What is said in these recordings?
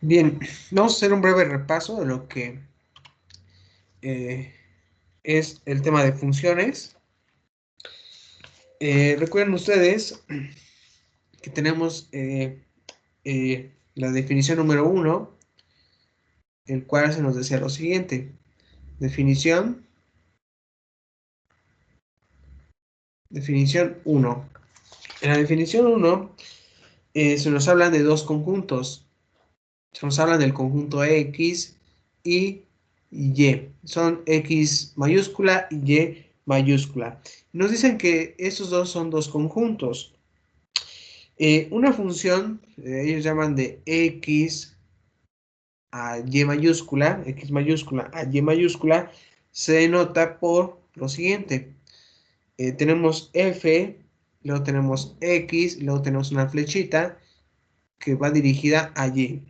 Bien, vamos a hacer un breve repaso de lo que eh, es el tema de funciones. Recuerden ustedes que tenemos la definición número uno, el cual se nos decía lo siguiente. Definición 1. En la definición 1 se nos hablan de dos conjuntos. Se nos hablan del conjunto X y Y. Son X mayúscula y Y mayúscula. Nos dicen que estos dos son dos conjuntos. Una función, ellos llaman de X a Y mayúscula, X mayúscula a Y mayúscula, se denota por lo siguiente. Tenemos F, luego tenemos X, luego tenemos una flechita que va dirigida a Y,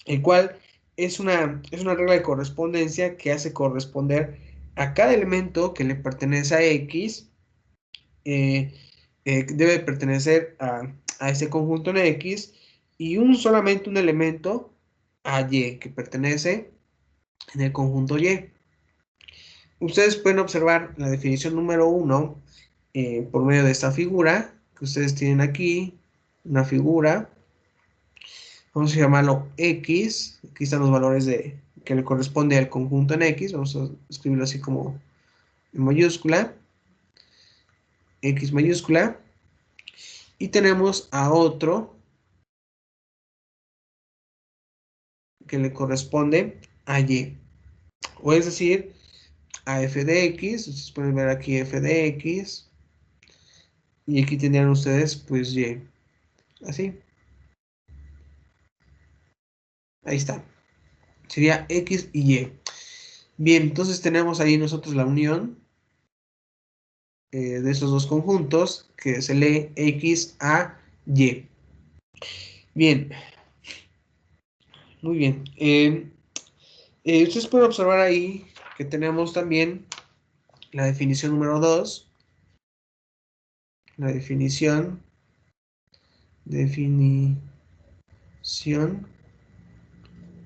el cual es una regla de correspondencia que hace corresponder a cada elemento que le pertenece a X, eh, debe pertenecer a ese conjunto en X y solamente un elemento a Y que pertenece en el conjunto Y. Ustedes pueden observar la definición número uno por medio de esta figura que ustedes tienen aquí, una figura. Vamos a llamarlo X. Aquí están los valores que le corresponde al conjunto en X. Vamos a escribirlo así como en mayúscula. X mayúscula. Y tenemos a otro que le corresponde a Y. O es decir, a f de x. Ustedes pueden ver aquí f de x. Y aquí tendrían ustedes pues Y. Así. Ahí está. Sería X y Y. Bien, entonces tenemos ahí nosotros la unión de estos dos conjuntos que se lee X a Y. Bien, muy bien. Ustedes pueden observar ahí que tenemos también la definición número 2. La definición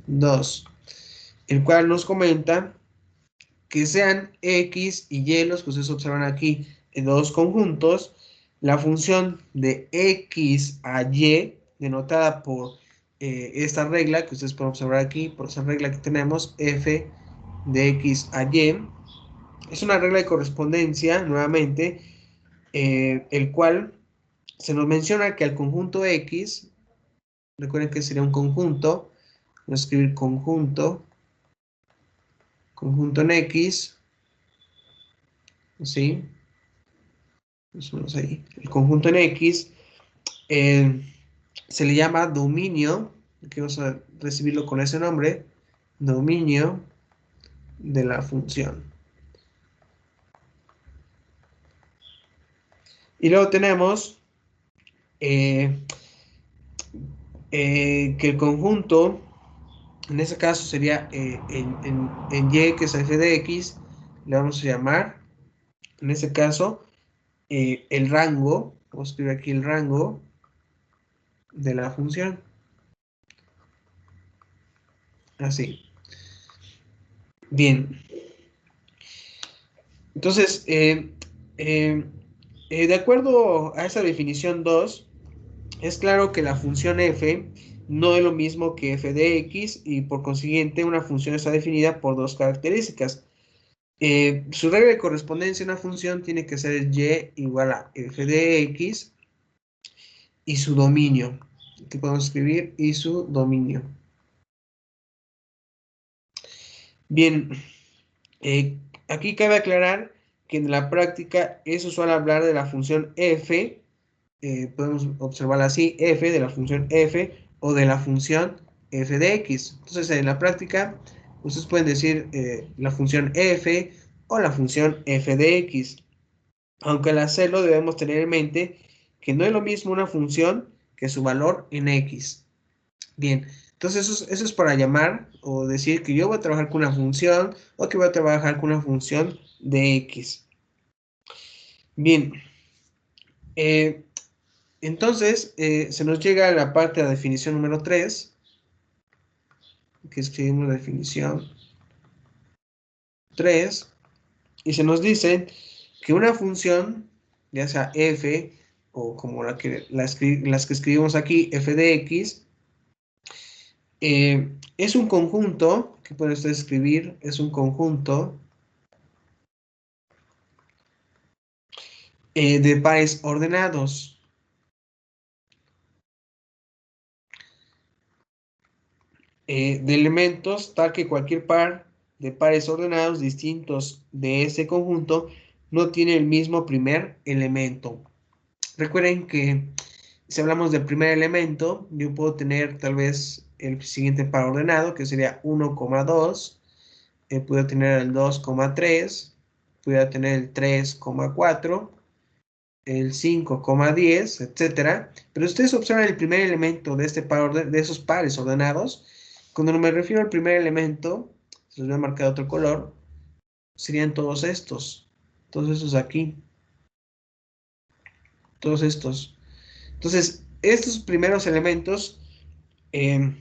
2, el cual nos comenta que sean X y Y los que ustedes observan aquí en dos conjuntos, la función de X a Y, denotada por esta regla que ustedes pueden observar aquí, por esa regla que tenemos, f de X a Y, es una regla de correspondencia, nuevamente, el cual se nos menciona que al conjunto X, recuerden que sería un conjunto, vamos a escribir conjunto en X, ¿sí? Ahí. El conjunto en X eh, se le llama dominio, que vamos a recibirlo con ese nombre, dominio de la función. Y luego tenemos eh, que el conjunto, en este caso sería en Y, que es f de x, le vamos a llamar, en este caso, el rango, vamos a escribir aquí el rango de la función. Así. Bien. Entonces, de acuerdo a esa definición 2, es claro que la función f no es lo mismo que f de x y por consiguiente una función está definida por dos características. Su regla de correspondencia en una función tiene que ser y igual a f de x y su dominio. Aquí podemos escribir y su dominio. Bien, aquí cabe aclarar que en la práctica es usual hablar de la función f, podemos observarla así, f de la función f o de la función f de x. Entonces en la práctica ustedes pueden decir la función f o la función f de x. Aunque al hacerlo debemos tener en mente que no es lo mismo una función que su valor en x. Bien, entonces eso es para llamar o decir que yo voy a trabajar con una función o que voy a trabajar con una función de x. Bien, entonces se nos llega a la parte de la definición número 3, Aquí escribimos la definición 3 y se nos dice que una función, ya sea f o como las que escribimos aquí, f de x, es un conjunto, que puede usted escribir, es un conjunto de pares ordenados. De elementos, tal que cualquier par de pares ordenados distintos de ese conjunto no tiene el mismo primer elemento. Recuerden que si hablamos del primer elemento, yo puedo tener tal vez el siguiente par ordenado, que sería 1,2, puedo tener el 2,3, puedo tener el 3,4, el 5,10, etcétera. Pero ustedes observan el primer elemento de este par de esos pares ordenados. Cuando me refiero al primer elemento, se los voy a marcar otro color, serían todos estos aquí, todos estos. Entonces, estos primeros elementos eh,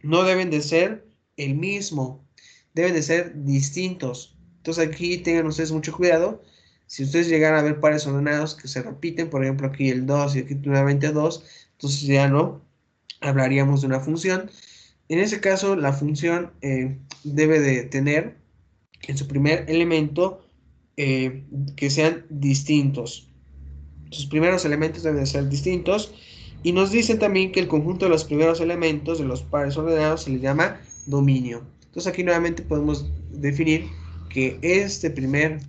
no deben de ser el mismo, deben de ser distintos. Entonces aquí tengan ustedes mucho cuidado. Si ustedes llegan a ver pares ordenados que se repiten, por ejemplo aquí el 2 y aquí nuevamente 2, entonces ya no hablaríamos de una función. En ese caso, la función debe de tener en su primer elemento que sean distintos. Sus primeros elementos deben ser distintos. Y nos dicen también que el conjunto de los primeros elementos de los pares ordenados se le llama dominio. Entonces aquí nuevamente podemos definir que este primer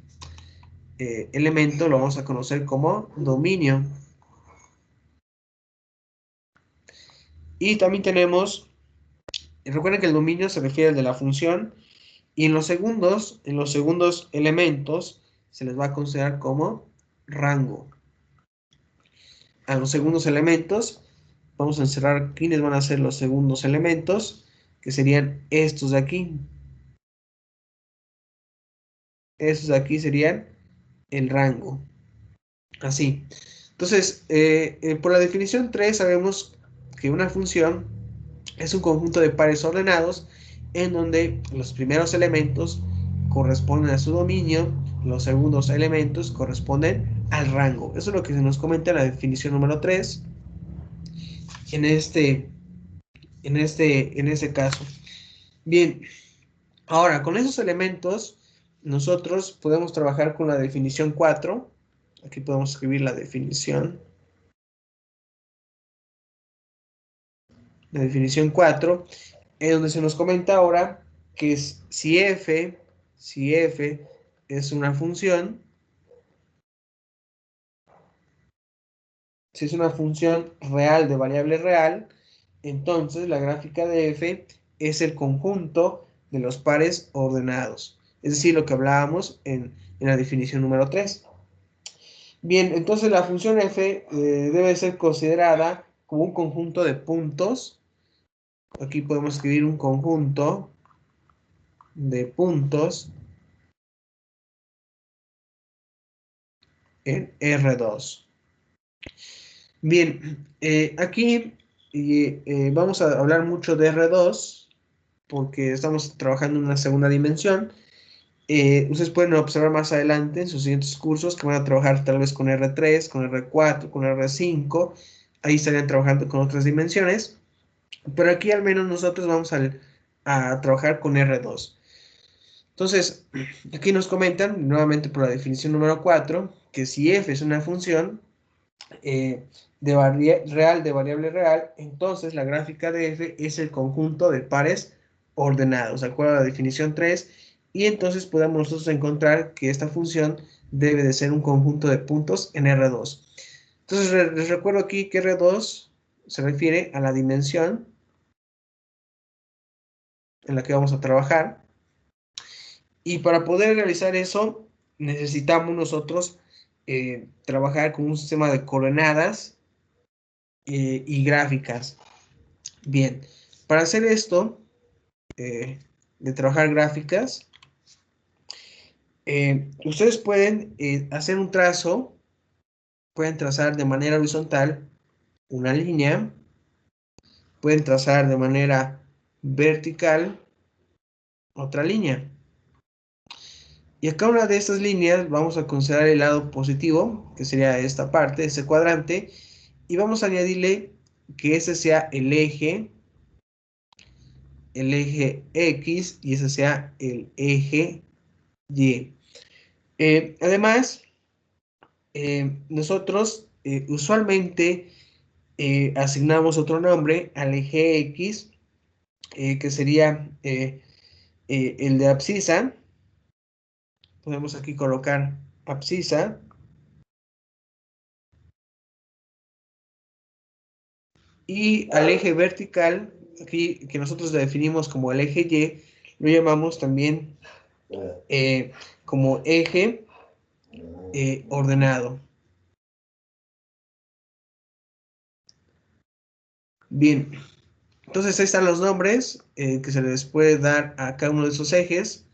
elemento lo vamos a conocer como dominio. Y también tenemos, recuerden que el dominio se refiere al de la función. Y en los segundos elementos se les va a considerar como rango. A los segundos elementos vamos a encerrar quiénes van a ser los segundos elementos, que serían estos de aquí. Estos de aquí serían el rango. Así. Entonces, por la definición 3 sabemos que una función es un conjunto de pares ordenados en donde los primeros elementos corresponden a su dominio, los segundos elementos corresponden al rango. Eso es lo que se nos comenta en la definición número 3 en este caso. Bien, ahora con esos elementos nosotros podemos trabajar con la definición 4. Aquí podemos escribir la definición 4, en donde se nos comenta ahora que si f es una función, si es una función real de variable real, entonces la gráfica de f es el conjunto de los pares ordenados. Es decir, lo que hablábamos en la definición número 3. Bien, entonces la función f debe ser considerada como un conjunto de puntos. Aquí podemos escribir un conjunto de puntos en R2. Bien, aquí vamos a hablar mucho de R2 porque estamos trabajando en una segunda dimensión. Ustedes pueden observar más adelante en sus siguientes cursos que van a trabajar tal vez con R3, con R4, con R5. Ahí estarían trabajando con otras dimensiones. Pero aquí al menos nosotros vamos a trabajar con R2. Entonces, aquí nos comentan, nuevamente por la definición número 4, que si f es una función real de variable real, entonces la gráfica de f es el conjunto de pares ordenados, de acuerdo a la definición 3, y entonces podemos nosotros encontrar que esta función debe de ser un conjunto de puntos en R2. Entonces, les recuerdo aquí que R2 se refiere a la dimensión en la que vamos a trabajar. Y para poder realizar eso, necesitamos nosotros trabajar con un sistema de coordenadas y gráficas. Bien, para hacer esto, de trabajar gráficas, ustedes pueden hacer un trazo, pueden trazar de manera horizontal una línea, pueden trazar de manera vertical, otra línea. Y a cada una de estas líneas vamos a considerar el lado positivo, que sería esta parte, este cuadrante, y vamos a añadirle que ese sea el eje X, y ese sea el eje Y. Además, nosotros usualmente asignamos otro nombre al eje X, que sería el de abscisa. Podemos aquí colocar abscisa. Y al eje vertical, aquí que nosotros le definimos como el eje Y, lo llamamos también como eje ordenado. Bien, entonces ahí están los nombres que se les puede dar a cada uno de esos ejes.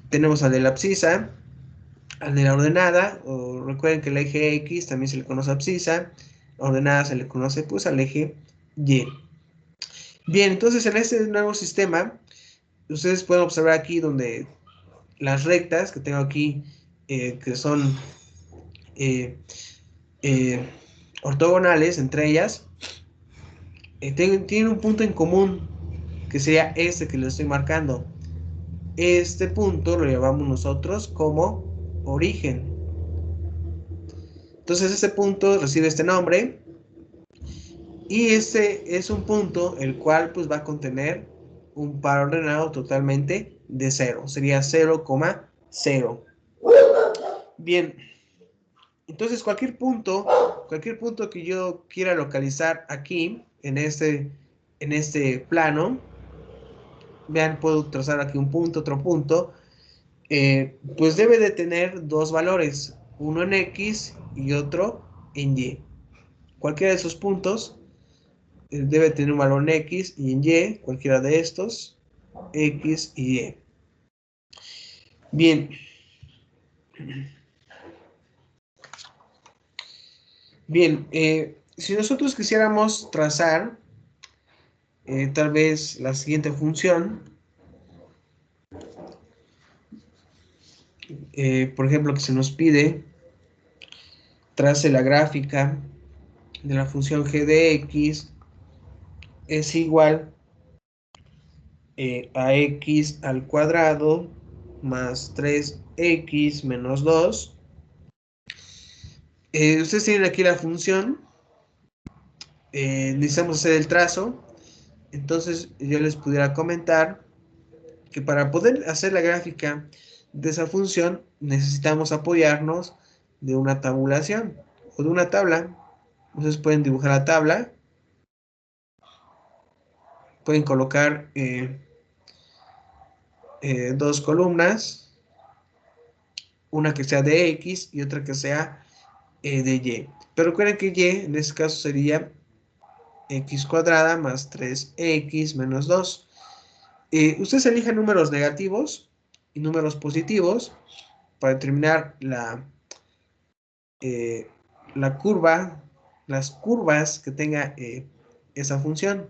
Tenemos al de la abscisa, al de la ordenada, o recuerden que el eje X también se le conoce abscisa, ordenada se le conoce pues al eje Y. Bien, entonces en este nuevo sistema, ustedes pueden observar aquí donde las rectas que tengo aquí, que son eh, eh, ortogonales entre ellas, tienen un punto en común, que sería este que les estoy marcando. Este punto lo llamamos nosotros como origen. Entonces este punto recibe este nombre, y este es un punto el cual pues va a contener un par ordenado totalmente de 0. Sería 0,0. Bien, entonces cualquier punto que yo quiera localizar aquí, en este plano, vean, puedo trazar aquí un punto, otro punto, pues debe de tener dos valores, uno en X y otro en Y. Cualquiera de esos puntos debe tener un valor en X y en Y, cualquiera de estos, X y Y. Bien. Bien, si nosotros quisiéramos trazar tal vez la siguiente función, por ejemplo, que se nos pide trace la gráfica de la función g de x es igual a x al cuadrado más 3x menos 2. Ustedes tienen aquí la función, necesitamos hacer el trazo, entonces yo les pudiera comentar que para poder hacer la gráfica de esa función necesitamos apoyarnos de una tabulación o de una tabla. Ustedes pueden dibujar la tabla, pueden colocar dos columnas, una que sea de X y otra que sea de Y. Pero recuerden que Y en este caso sería X cuadrada más 3X menos 2. Ustedes elijan números negativos y números positivos para determinar eh, la curva, las curvas que tenga esa función.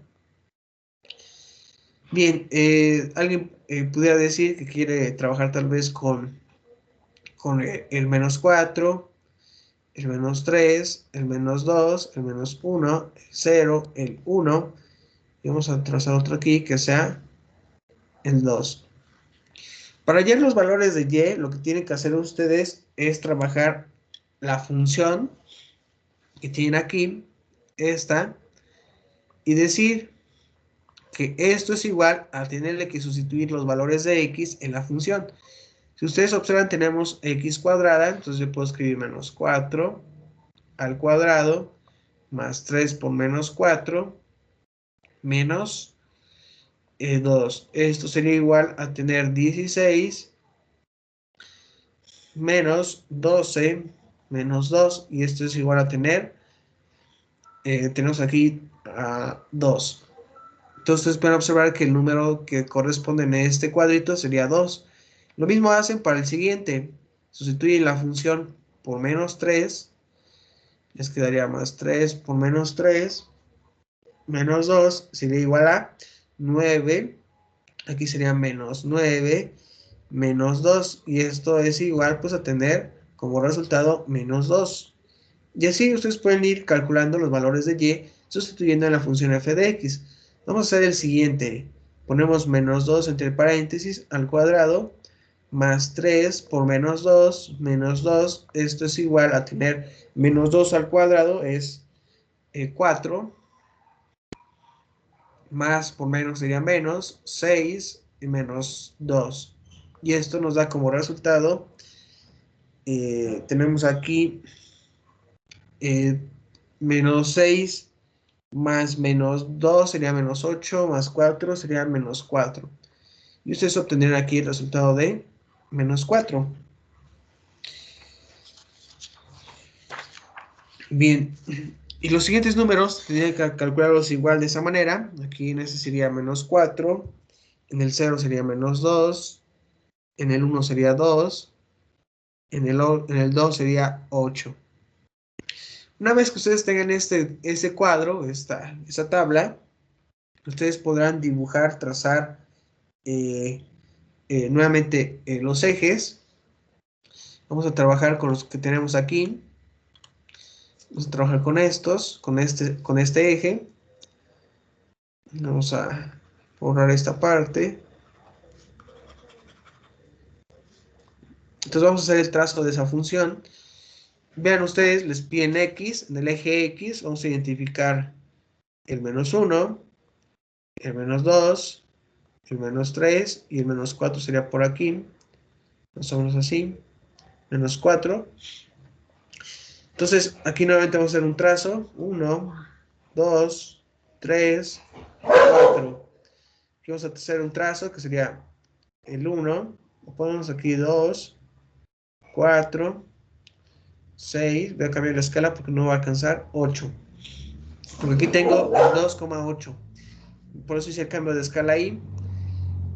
Bien, alguien pudiera decir que quiere trabajar tal vez con el menos 4, el menos 3, el menos 2, el menos 1, el 0, el 1. Y vamos a trazar otro aquí que sea el 2. Para hallar los valores de Y, lo que tienen que hacer ustedes es trabajar la función que tienen aquí, esta, y decir que esto es igual a tenerle que sustituir los valores de X en la función. Si ustedes observan, tenemos X cuadrada, entonces yo puedo escribir menos 4 al cuadrado más 3 por menos 4 menos 2. Esto sería igual a tener 16 menos 12 menos 2, y esto es igual a tener, tenemos aquí 2. Entonces ustedes pueden observar que el número que corresponde en este cuadrito sería 2. Lo mismo hacen para el siguiente. Sustituyen la función por menos 3. Les quedaría más 3 por menos 3. Menos 2 sería igual a 9, aquí sería menos 9, menos 2, y esto es igual pues a tener como resultado menos 2. Y así ustedes pueden ir calculando los valores de y sustituyendo en la función f de x. Vamos a hacer el siguiente. Ponemos menos 2 entre paréntesis al cuadrado más 3 por menos 2. Esto es igual a tener menos 2 al cuadrado es 4, más por menos sería menos 6 y menos 2. Y esto nos da como resultado, tenemos aquí eh, menos 6 más menos 2 sería menos 8, más 4 sería menos 4. Y ustedes obtendrán aquí el resultado de menos 4. Bien, y los siguientes números tendrían que calcularlos igual de esa manera. Aquí en este sería menos 4, en el 0 sería menos 2, en el 1 sería 2, en el 2 sería 8. Una vez que ustedes tengan este cuadro, esta tabla, ustedes podrán dibujar, trazar eh, nuevamente los ejes. Vamos a trabajar con los que tenemos aquí. Vamos a trabajar con estos, con este eje. Vamos a borrar esta parte. Entonces vamos a hacer el trazo de esa función. Vean ustedes, les piden x, en el eje x vamos a identificar el menos 1, el menos 2, el menos 3 y el menos 4 sería por aquí, más o menos así, menos 4. Entonces aquí nuevamente vamos a hacer un trazo, 1, 2, 3, 4. Aquí vamos a hacer un trazo que sería el 1, ponemos aquí 2, 4, 6, voy a cambiar la escala porque no va a alcanzar, 8. Porque aquí tengo el 2,8. Por eso hice el cambio de escala ahí.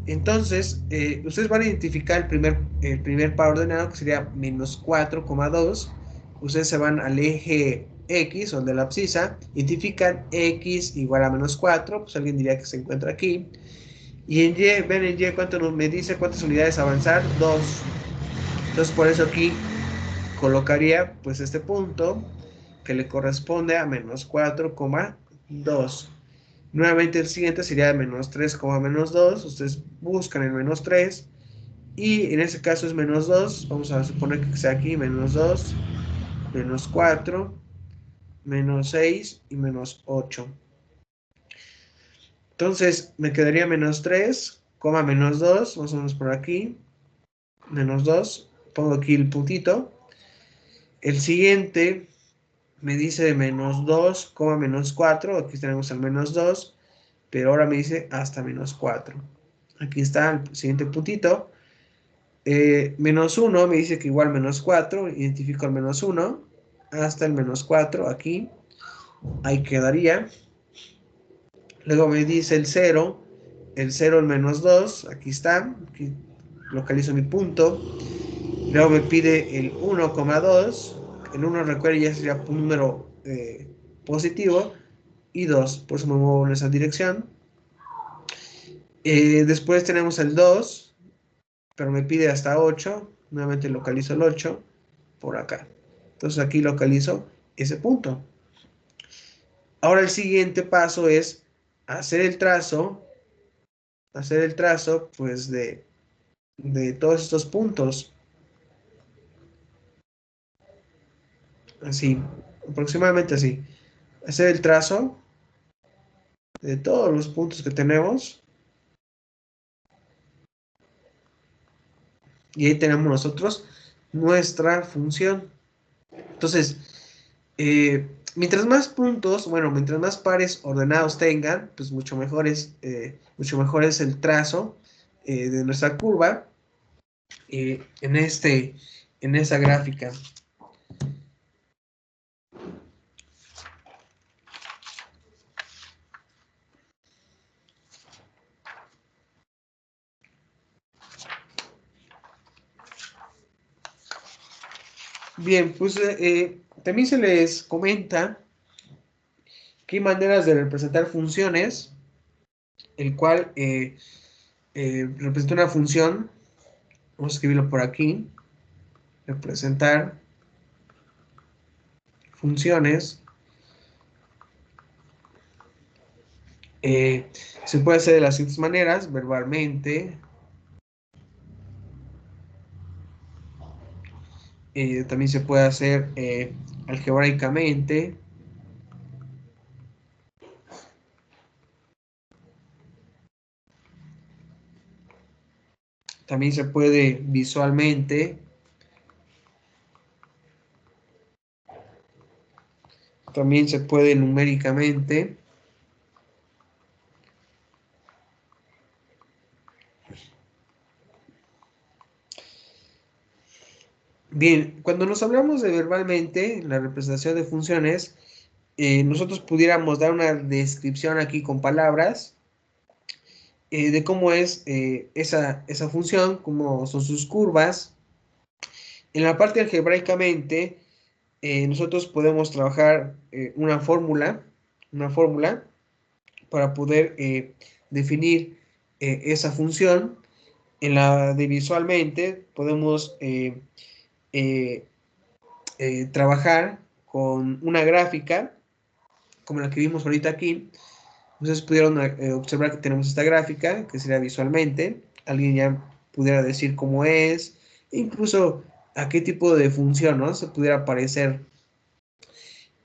Entonces, ustedes van a identificar el primer par ordenado, que sería menos 4,2. Ustedes se van al eje X, o el de la abscisa, identifican X igual a menos 4, pues alguien diría que se encuentra aquí. Y en Y, ven en Y cuánto me dice cuántas unidades avanzar, 2. Entonces, por eso aquí colocaría pues este punto que le corresponde a menos 4,2. Nuevamente el siguiente sería menos 3, menos 2. Ustedes buscan el menos 3. Y en este caso es menos 2. Vamos a suponer que sea aquí menos 2, menos 4, menos 6 y menos 8. Entonces me quedaría menos 3, menos 2. Más o menos por aquí. Menos 2. Pongo aquí el puntito. El siguiente me dice menos 2, menos 4. Aquí tenemos el menos 2. Pero ahora me dice hasta menos 4. Aquí está el siguiente puntito. Menos 1 me dice que igual menos 4. Identifico el menos 1 hasta el menos 4 aquí. Ahí quedaría. Luego me dice el 0. El 0, el menos 2. Aquí está. Aquí localizo mi punto. Luego me pide el 1,2. El 1, recuerden, ya sería un número positivo. Y 2. Por eso me muevo en esa dirección. Después tenemos el 2. Pero me pide hasta 8. Nuevamente localizo el 8 por acá. Entonces aquí localizo ese punto. Ahora el siguiente paso es hacer el trazo pues de todos estos puntos. Así, aproximadamente así. Hacer el trazo de todos los puntos que tenemos. Y ahí tenemos nosotros nuestra función. Entonces, mientras más puntos, bueno, mientras más pares ordenados tengan, pues mucho mejor es el trazo de nuestra curva en esa gráfica. Bien, pues también se les comenta que hay maneras de representar funciones el cual representa una función. Vamos a escribirlo por aquí. Representar funciones. Se puede hacer de las siguientes maneras, verbalmente. También se puede hacer algebraicamente. También se puede visualmente. También se puede numéricamente. Bien, cuando nos hablamos de verbalmente, la representación de funciones, nosotros pudiéramos dar una descripción aquí con palabras de cómo es esa función, cómo son sus curvas. En la parte algebraicamente, nosotros podemos trabajar una fórmula para poder definir esa función. En la de visualmente podemos trabajar con una gráfica, como la que vimos ahorita aquí. Ustedes pudieron observar que tenemos esta gráfica, que sería visualmente. Alguien ya pudiera decir cómo es, incluso a qué tipo de función, ¿no? Se pudiera parecer.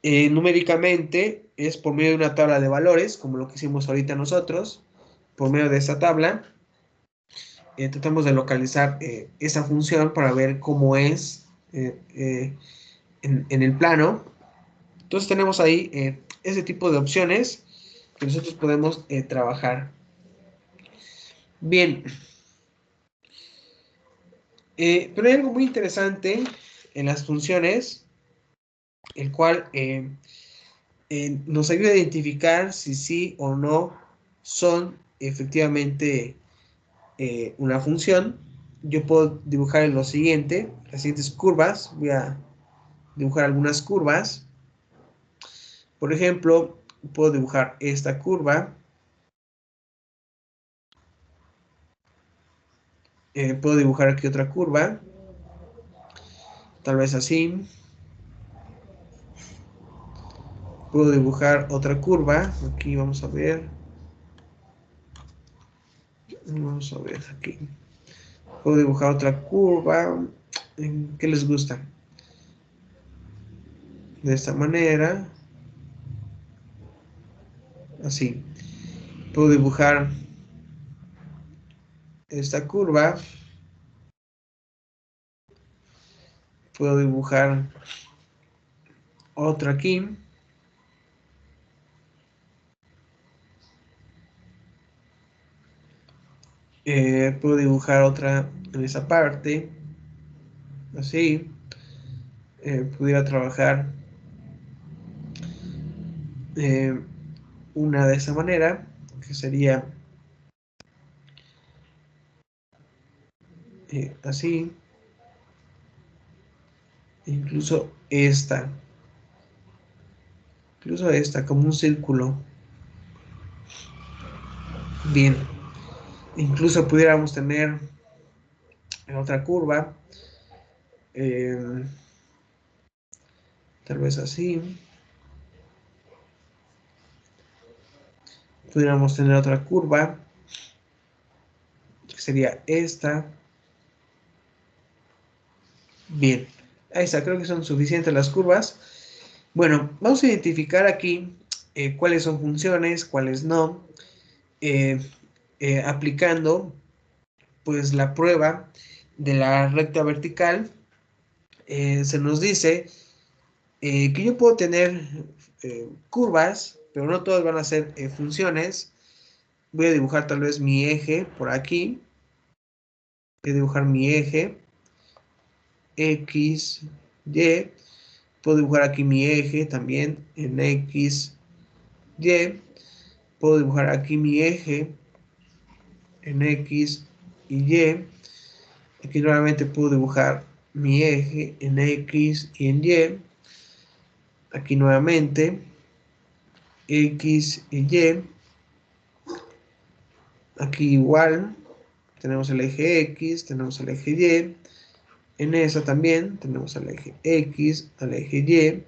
Numéricamente es por medio de una tabla de valores, como lo que hicimos ahorita nosotros. Por medio de esta tabla, tratamos de localizar esa función para ver cómo es en el plano. Entonces tenemos ahí ese tipo de opciones que nosotros podemos trabajar. Bien, pero hay algo muy interesante en las funciones, el cual nos ayuda a identificar si sí o no son efectivamente una función. Yo puedo dibujar lo siguiente, las siguientes curvas. Voy a dibujar algunas curvas. Por ejemplo, puedo dibujar esta curva. Puedo dibujar aquí otra curva. Tal vez así. Puedo dibujar otra curva. Aquí vamos a ver. Vamos a ver aquí. Puedo dibujar otra curva. ¿Qué les gusta? De esta manera. Así. Puedo dibujar esta curva. Puedo dibujar otra aquí. Puedo dibujar otra en esa parte. Así. Pudiera trabajar eh, una de esa manera, que sería así. Incluso esta como un círculo. Bien, incluso pudiéramos tener otra curva, eh, tal vez así. Pudiéramos tener otra curva, que sería esta. Bien, ahí está, creo que son suficientes las curvas. Bueno, vamos a identificar aquí cuáles son funciones, cuáles no, eh, aplicando pues la prueba de la recta vertical. Se nos dice que yo puedo tener curvas, pero no todas van a ser funciones. Voy a dibujar tal vez mi eje por aquí. Voy a dibujar mi eje X, Y. Puedo dibujar aquí mi eje también en X, Y. Puedo dibujar aquí mi eje en X y Y. Aquí nuevamente puedo dibujar mi eje en X y en Y. Aquí nuevamente X y Y. Aquí igual, tenemos el eje X, tenemos el eje Y. En esa también tenemos al eje X, al eje Y.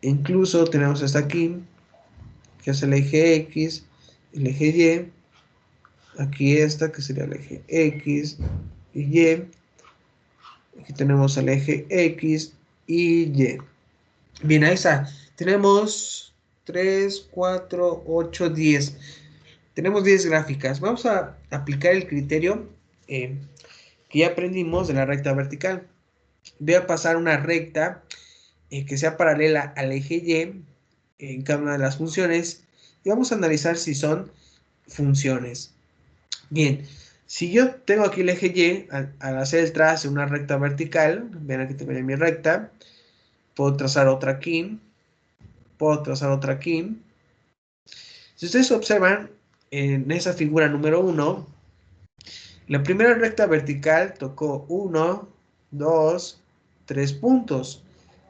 Incluso tenemos hasta aquí, que es el eje X, el eje Y. Aquí esta, que sería el eje X y Y. Aquí tenemos el eje X y Y. Bien, ahí está. Tenemos 3, 4, 8, 10. Tenemos 10 gráficas. Vamos a aplicar el criterio que ya aprendimos de la recta vertical. Voy a pasar una recta que sea paralela al eje Y en cada una de las funciones y vamos a analizar si son funciones. Bien, si yo tengo aquí el eje Y, al hacer el trazo de una recta vertical, ven aquí tengo ya mi recta, puedo trazar otra aquí, puedo trazar otra aquí. Si ustedes observan en esa figura número 1, la primera recta vertical tocó 1, 2, 3 puntos.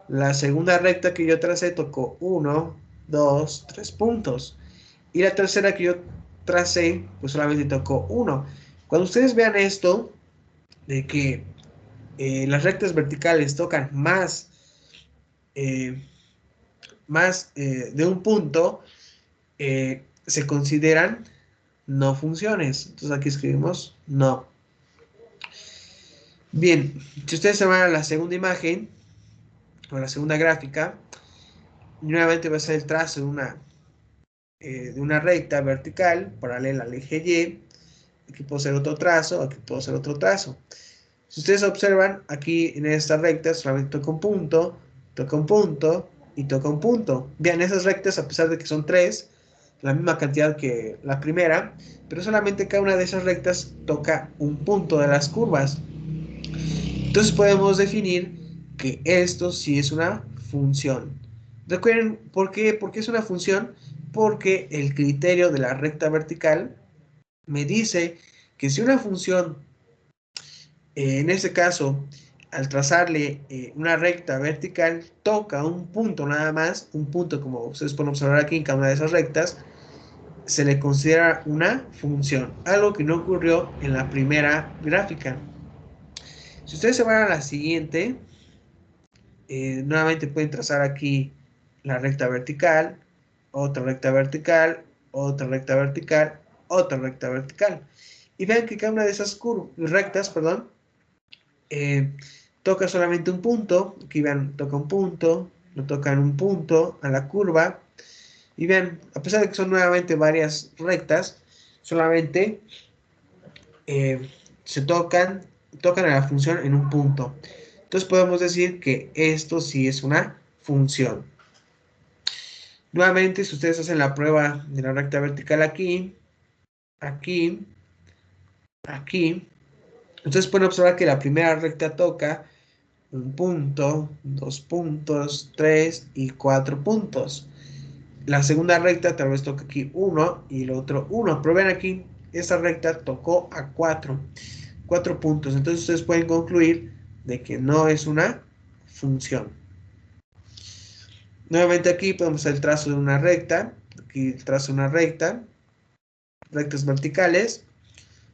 La segunda recta que yo tracé tocó 1, 2, 3 puntos. Y la tercera que yo tracé, pues solamente tocó 1. Cuando ustedes vean esto, de que las rectas verticales tocan eh, más de un punto, se consideran no funciones. Entonces aquí escribimos no. Bien, si ustedes se van a la segunda imagen, o la segunda gráfica, nuevamente va a ser el trazo de una recta vertical paralela al eje Y. Aquí puedo hacer otro trazo, aquí puedo hacer otro trazo. Si ustedes observan, aquí en esta recta solamente toca un punto y toca un punto. Vean, esas rectas, a pesar de que son tres, la misma cantidad que la primera, pero solamente cada una de esas rectas toca un punto de las curvas. Entonces podemos definir que esto sí es una función. Recuerden, ¿por qué? Porque es una función, porque el criterio de la recta vertical me dice que si una función, en este caso, al trazarle una recta vertical, toca un punto nada más, un punto como ustedes pueden observar aquí en cada una de esas rectas, se le considera una función, algo que no ocurrió en la primera gráfica. Si ustedes se van a la siguiente, nuevamente pueden trazar aquí la recta vertical, otra recta vertical, otra recta vertical, otra recta vertical. Y vean que cada una de esas rectas, perdón, eh, toca solamente un punto. Aquí vean, toca un punto, lo toca en un punto a la curva. Y vean, a pesar de que son nuevamente varias rectas, solamente se tocan a la función en un punto. Entonces podemos decir que esto sí es una función. Nuevamente, si ustedes hacen la prueba de la recta vertical aquí, aquí, aquí, ustedes pueden observar que la primera recta toca un punto, dos puntos, tres y cuatro puntos. La segunda recta tal vez toca aquí uno y el otro uno, pero ven aquí, esta recta tocó a cuatro puntos. Entonces ustedes pueden concluir de que no es una función. Nuevamente aquí podemos hacer el trazo de una recta. Aquí el trazo de una recta. Rectas verticales.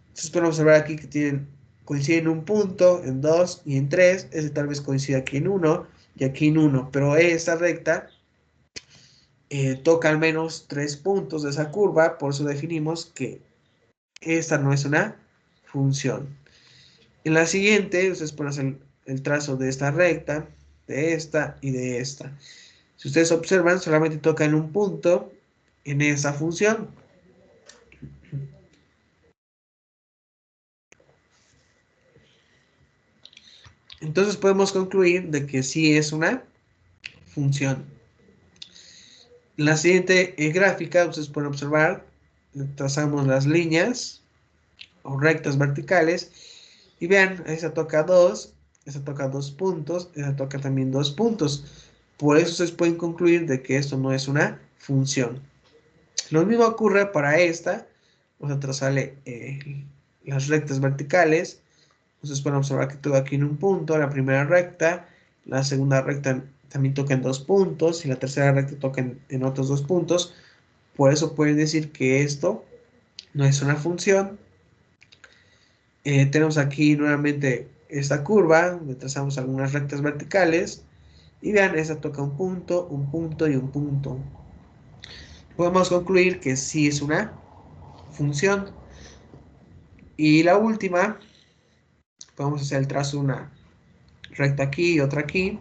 Entonces pueden observar aquí que coinciden en un punto, en dos y en tres. Ese tal vez coincide aquí en uno y aquí en uno. Pero esta recta toca al menos tres puntos de esa curva. Por eso definimos que esta no es una función. En la siguiente, ustedes pueden hacer el trazo de esta recta, de esta y de esta. Si ustedes observan, solamente toca en un punto en esa función. Entonces podemos concluir de que sí es una función. En la siguiente gráfica, ustedes pueden observar, trazamos las líneas o rectas verticales y vean, esa toca 2, esa toca 2 puntos, esa toca también 2 puntos. Por eso ustedes pueden concluir de que esto no es una función. Lo mismo ocurre para esta. Vamos a trazarle las rectas verticales. Ustedes pueden observar que toca aquí en un punto, la primera recta, la segunda recta también toca en 2 puntos y la tercera recta toca en otros 2 puntos. Por eso pueden decir que esto no es una función. Tenemos aquí nuevamente esta curva, donde trazamos algunas rectas verticales. Y vean, esta toca un punto y un punto. Podemos concluir que sí es una función. Y la última, podemos hacer el trazo de una recta aquí y otra aquí.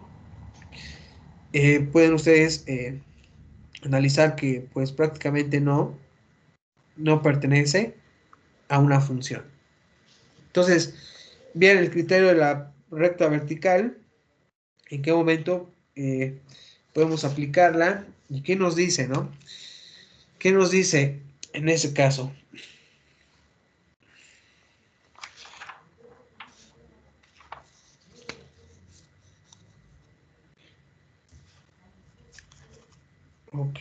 Pueden ustedes analizar que pues prácticamente no pertenece a una función. Entonces, bien, el criterio de la recta vertical, en qué momento podemos aplicarla y qué nos dice, ¿no? ¿Qué nos dice en ese caso? Ok.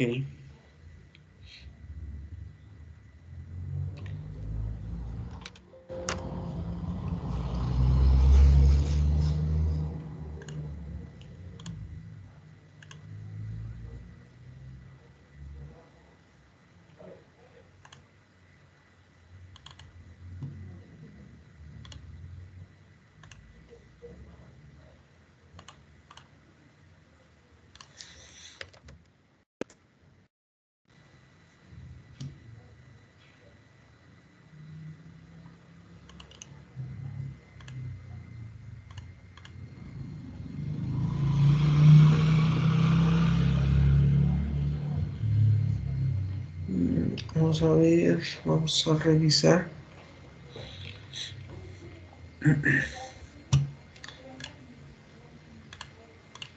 Vamos a ver, vamos a revisar.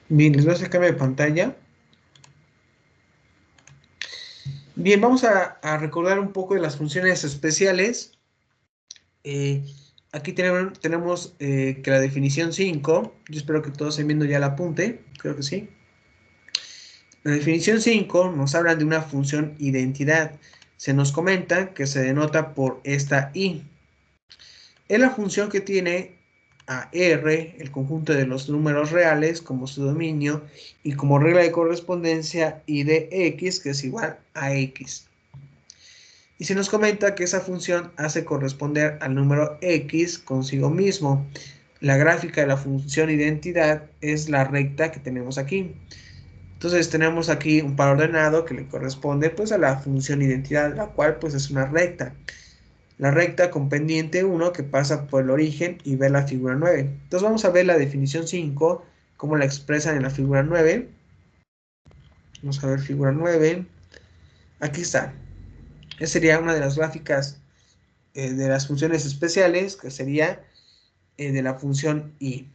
Bien, les voy a hacer cambio de pantalla. Bien, vamos a recordar un poco de las funciones especiales. Eh, Aquí tenemos que la definición 5, yo espero que todos estén viendo ya el apunte, creo que sí. La definición 5 nos habla de una función identidad. Se nos comenta que se denota por esta i. Es la función que tiene a R, el conjunto de los números reales, como su dominio, y como regla de correspondencia i de x, que es igual a x. Y se nos comenta que esa función hace corresponder al número x consigo mismo. La gráfica de la función identidad es la recta que tenemos aquí. Entonces tenemos aquí un par ordenado que le corresponde pues a la función identidad, la cual pues es una recta. La recta con pendiente 1 que pasa por el origen y ve la figura 9. Entonces vamos a ver la definición 5, cómo la expresan en la figura 9. Vamos a ver figura 9. Aquí está. Esa sería una de las gráficas de las funciones especiales, que sería de la función y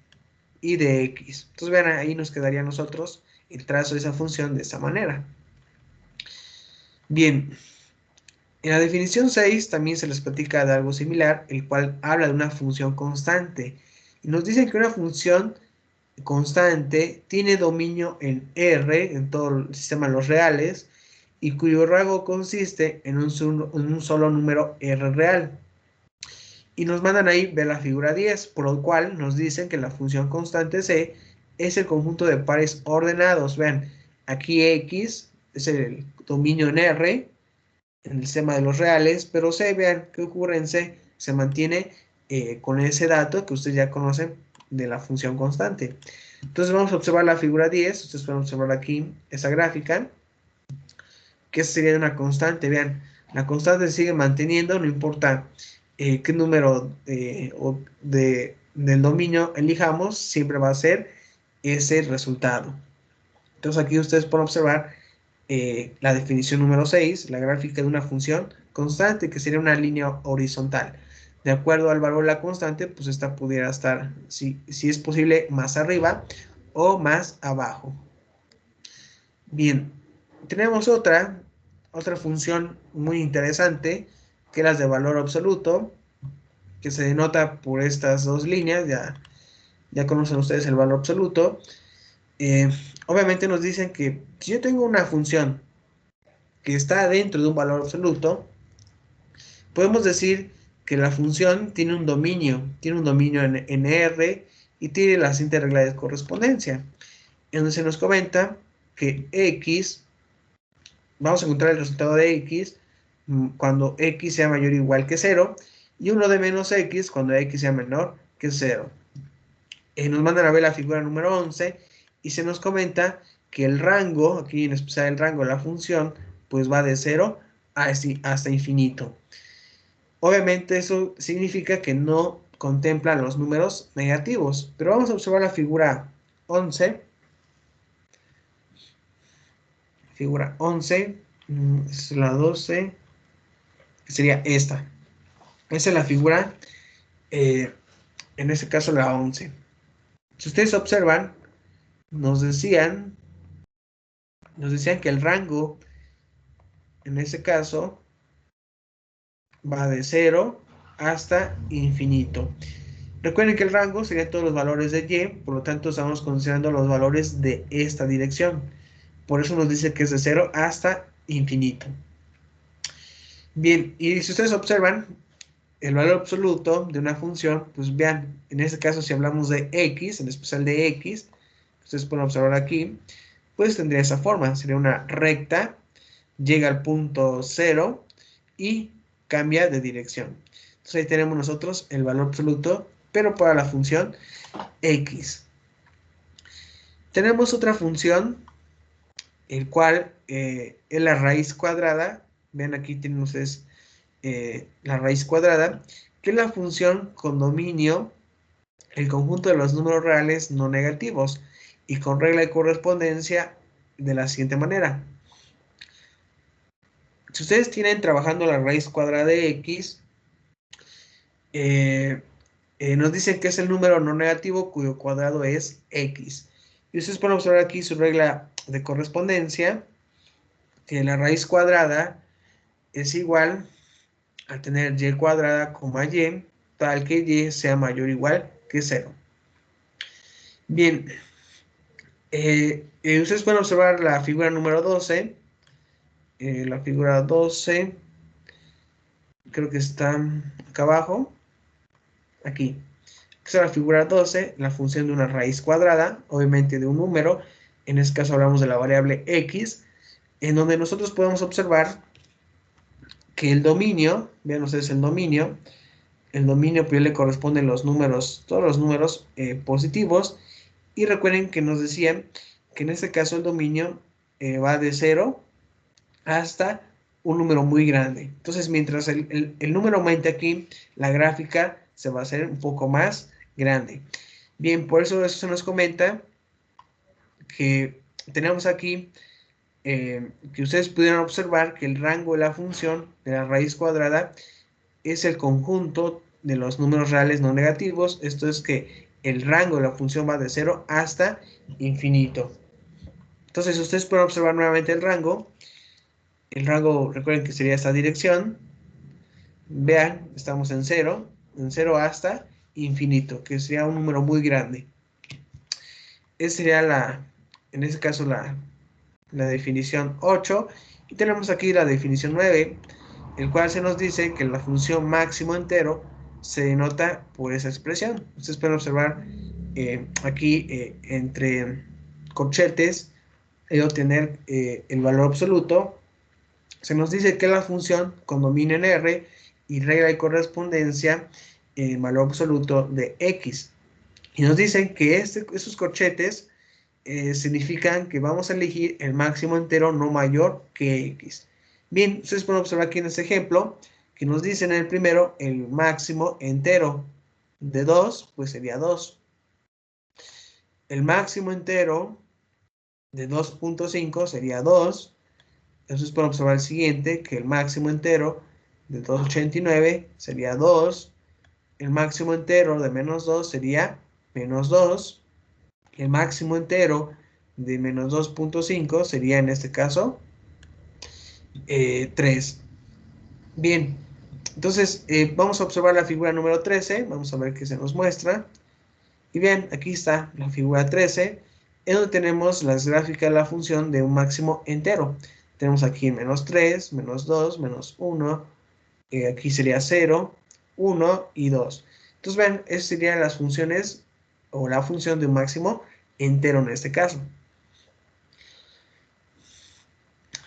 de x. Entonces vean, ahí nos quedaría a nosotros el trazo de esa función de esta manera. Bien, en la definición 6 también se les platica de algo similar, el cual habla de una función constante. Y nos dicen que una función constante tiene dominio en R, en todo el sistema de los reales, y cuyo rango consiste en un solo número R real. Y nos mandan ahí ver la figura 10, por lo cual nos dicen que la función constante C es el conjunto de pares ordenados. Vean, aquí X es el dominio en R, en el sistema de los reales, pero C, vean, ¿qué ocurre en C? Se mantiene con ese dato que ustedes ya conocen de la función constante. Entonces vamos a observar la figura 10, ustedes pueden observar aquí esa gráfica, que sería una constante, vean, la constante se sigue manteniendo, no importa qué número del dominio elijamos, siempre va a ser ese resultado. Entonces aquí ustedes pueden observar la definición número 6, la gráfica de una función constante, que sería una línea horizontal. De acuerdo al valor de la constante, pues esta pudiera estar, si es posible, más arriba o más abajo. Bien, tenemos otra función muy interesante, que es la de valor absoluto, que se denota por estas dos líneas, ya conocen ustedes el valor absoluto. Eh, Obviamente nos dicen que si yo tengo una función que está dentro de un valor absoluto, podemos decir que la función tiene un dominio en R y tiene la siguiente regla de correspondencia, en donde se nos comenta que X, vamos a encontrar el resultado de X cuando x sea mayor o igual que 0, y 1 de menos x cuando x sea menor que 0. Nos mandan a ver la figura número 11 y se nos comenta que el rango, aquí en especial el rango de la función, pues va de 0 hasta infinito. Obviamente eso significa que no contempla los números negativos, pero vamos a observar la figura 11. Figura 11, es la 12, que sería esta. Esa es la figura, en este caso la 11. Si ustedes observan, nos decían, que el rango, en este caso, va de 0 hasta infinito. Recuerden que el rango serían todos los valores de y, por lo tanto estamos considerando los valores de esta dirección. Por eso nos dice que es de 0 hasta infinito. Bien, y si ustedes observan el valor absoluto de una función, pues vean, en este caso si hablamos de x, en especial de x, ustedes pueden observar aquí, pues tendría esa forma, sería una recta, llega al punto 0 y cambia de dirección. Entonces ahí tenemos nosotros el valor absoluto, pero para la función x. Tenemos otra función, el cual es la raíz cuadrada. Vean, aquí tienen ustedes la raíz cuadrada, que es la función con dominio, el conjunto de los números reales no negativos, y con regla de correspondencia de la siguiente manera. Si ustedes tienen trabajando la raíz cuadrada de x, nos dicen que es el número no negativo cuyo cuadrado es x. Y ustedes pueden observar aquí su regla de correspondencia, que la raíz cuadrada es igual a tener y cuadrada, y, tal que y sea mayor o igual que 0. Bien, ustedes pueden observar la figura número 12. La figura 12, creo que está acá abajo, aquí. Esta es la figura 12, la función de una raíz cuadrada, obviamente de un número. En este caso hablamos de la variable x, en donde nosotros podemos observar que el dominio, vean ustedes el dominio pues le corresponden los números, todos los números positivos. Y recuerden que nos decían que en este caso el dominio va de 0 hasta un número muy grande. Entonces, mientras el número aumente aquí, la gráfica se va a hacer un poco más grande. Bien, por eso se nos comenta que tenemos aquí que ustedes pudieran observar que el rango de la función de la raíz cuadrada es el conjunto de los números reales no negativos. Esto es que el rango de la función va de 0 hasta infinito. Entonces, ustedes pueden observar nuevamente el rango. El rango, recuerden que sería esta dirección. Vean, estamos en 0 hasta infinito, que sería un número muy grande. Esa sería en este caso, la definición 8. Y tenemos aquí la definición 9, el cual se nos dice que la función máximo entero se denota por esa expresión. Ustedes pueden observar aquí entre corchetes y obtener el valor absoluto. Se nos dice que la función con dominio en R y regla de correspondencia en valor absoluto de x. Y nos dicen que esos corchetes significan que vamos a elegir el máximo entero no mayor que x. Bien, ustedes pueden observar aquí en este ejemplo que nos dicen en el primero el máximo entero de 2, pues sería 2. El máximo entero de 2.5 sería 2. Entonces pueden observar el siguiente, que el máximo entero de 289 sería 2. El máximo entero de menos 2 sería menos 2. El máximo entero de menos 2.5 sería en este caso 3. Bien, entonces vamos a observar la figura número 13. Vamos a ver qué se nos muestra. Y bien, aquí está la figura 13, en donde tenemos las gráficas de la función de un máximo entero. Tenemos aquí menos 3, menos 2, menos 1. Aquí sería 0, 1 y 2. Entonces, ven, esas serían las funciones o la función de un máximo entero en este caso.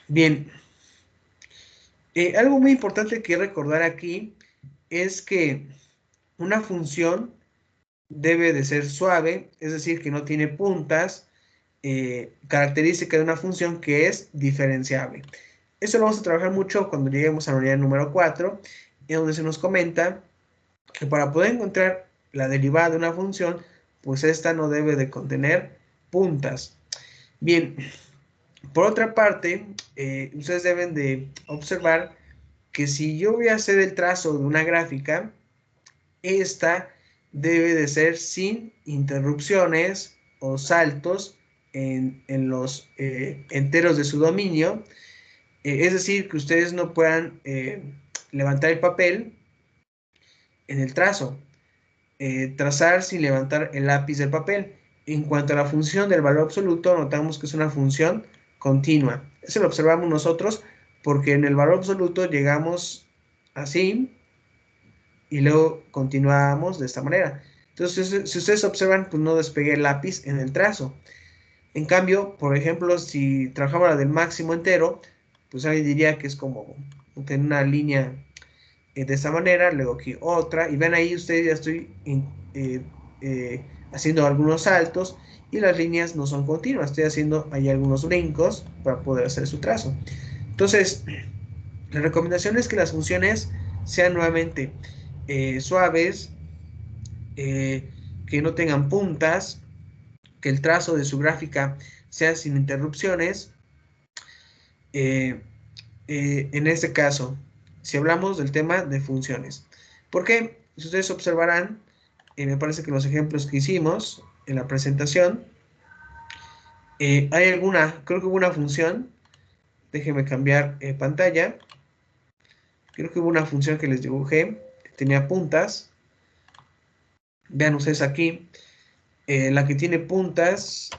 Bien, Algo muy importante que recordar aquí es que una función debe de ser suave, es decir, que no tiene puntas, característica de una función que es diferenciable. Eso lo vamos a trabajar mucho cuando lleguemos a la unidad número 4, en donde se nos comenta que para poder encontrar la derivada de una función, pues esta no debe de contener puntas. Bien, por otra parte, ustedes deben de observar que si yo voy a hacer el trazo de una gráfica, esta debe de ser sin interrupciones o saltos en los enteros de su dominio. Es decir, que ustedes no puedan levantar el papel en el trazo, trazar sin levantar el lápiz del papel. En cuanto a la función del valor absoluto, notamos que es una función continua. Eso lo observamos nosotros porque en el valor absoluto llegamos así y luego continuamos de esta manera. Entonces, si ustedes observan, pues no despegué el lápiz en el trazo. En cambio, por ejemplo, si trabajamos la del máximo entero, pues alguien diría que es como tener una línea de esta manera, luego aquí otra, y ven ahí ustedes ya estoy eh, haciendo algunos saltos y las líneas no son continuas, estoy haciendo ahí algunos brincos para poder hacer su trazo. Entonces, la recomendación es que las funciones sean nuevamente suaves, eh, que no tengan puntas, que el trazo de su gráfica sea sin interrupciones. Eh, en este caso, si hablamos del tema de funciones. ¿Por qué? Si ustedes observarán, me parece que los ejemplos que hicimos en la presentación, hay alguna, creo que hubo una función, déjenme cambiar pantalla, creo que hubo una función que les dibujé, que tenía puntas, vean ustedes aquí, la que tiene puntas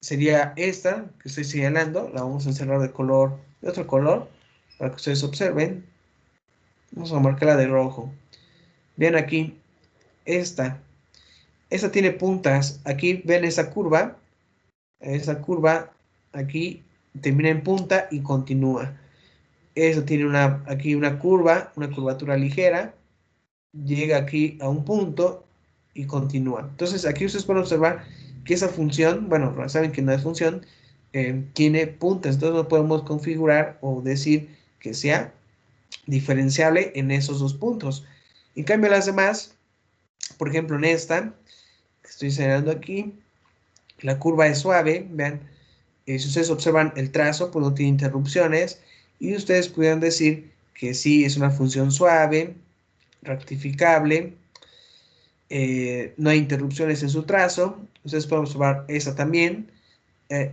sería esta que estoy señalando, la vamos a encerrar de otro color, para que ustedes observen, vamos a marcarla de rojo. Vean aquí, esta, esta tiene puntas, aquí ven esa curva aquí termina en punta y continúa. Eso tiene aquí una curva, una curvatura ligera, llega aquí a un punto y continúa. Entonces aquí ustedes pueden observar que esa función, bueno, saben que no es función, tiene puntas, entonces no podemos configurar o decir que sea diferenciable en esos dos puntos. En cambio las demás, por ejemplo en esta, que estoy señalando aquí, la curva es suave, vean, si ustedes observan el trazo, pues no tiene interrupciones, y ustedes pudieran decir que sí es una función suave, rectificable, no hay interrupciones en su trazo. Ustedes pueden observar esa también.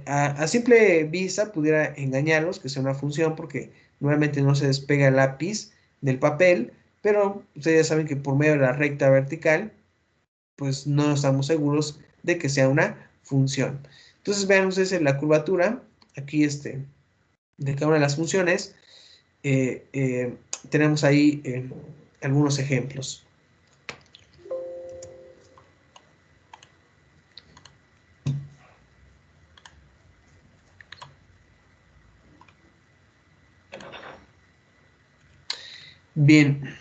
A simple vista pudiera engañarlos que sea una función porque nuevamente no se despega el lápiz del papel, pero ustedes ya saben que por medio de la recta vertical, pues no estamos seguros de que sea una función. Entonces vean ustedes en la curvatura, aquí de cada una de las funciones, eh, eh, tenemos ahí algunos ejemplos. Bien,